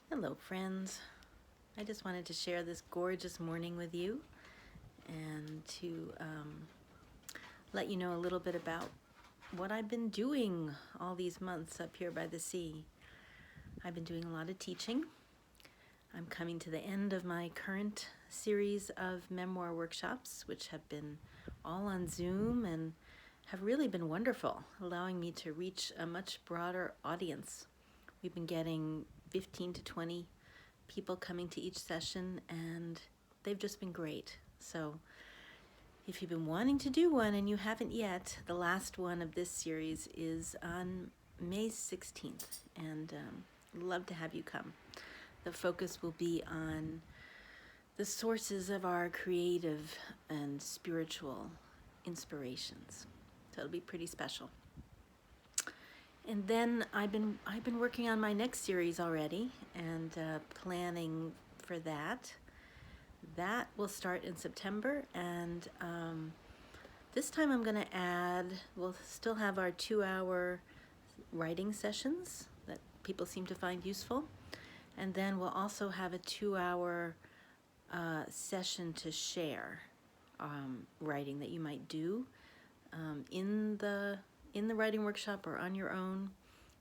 Hello, friends. I just wanted to share this gorgeous morning with you and to let you know a little bit about what I've been doing all these months up here by the sea. I've been doing a lot of teaching. I'm coming to the end of my current series of memoir workshops, which have been all on Zoom and have really been wonderful, allowing me to reach a much broader audience. We've been getting 15 to 20 people coming to each session, and they've just been great. So if you've been wanting to do one and you haven't yet, the last one of this series is on May 16th, and love to have you come. The focus will be on the sources of our creative and spiritual inspirations. So it'll be pretty special. And then I've been working on my next series already and planning for that. That will start in September, and this time I'm going to add, we'll still have our 2-hour writing sessions that people seem to find useful, and then we'll also have a 2-hour session to share writing that you might do in the writing workshop or on your own.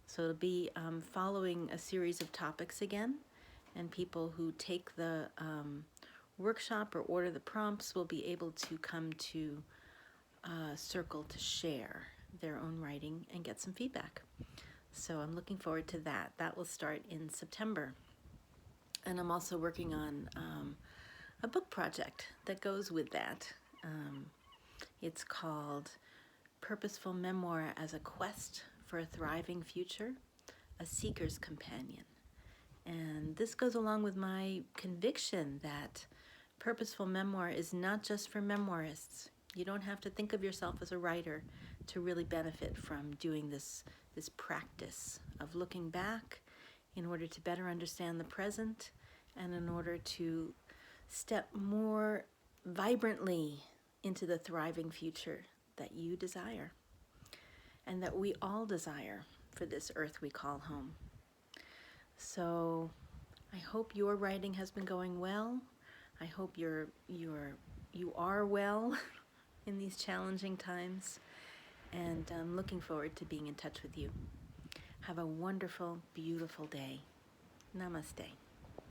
So it'll be following a series of topics again, and people who take the workshop or order the prompts will be able to come to Circle to share their own writing and get some feedback. So I'm looking forward to that. That will start in September. And I'm also working on a book project that goes with that. It's called Purposeful Memoir as a Quest for a Thriving Future, a Seeker's Companion. And this goes along with my conviction that purposeful memoir is not just for memoirists. You don't have to think of yourself as a writer to really benefit from doing this practice of looking back in order to better understand the present and in order to step more vibrantly into the thriving future that you desire and that we all desire for this earth we call home. So I hope your writing has been going well. I hope you are well in these challenging times, and I'm looking forward to being in touch with you. Have a wonderful, beautiful day. Namaste.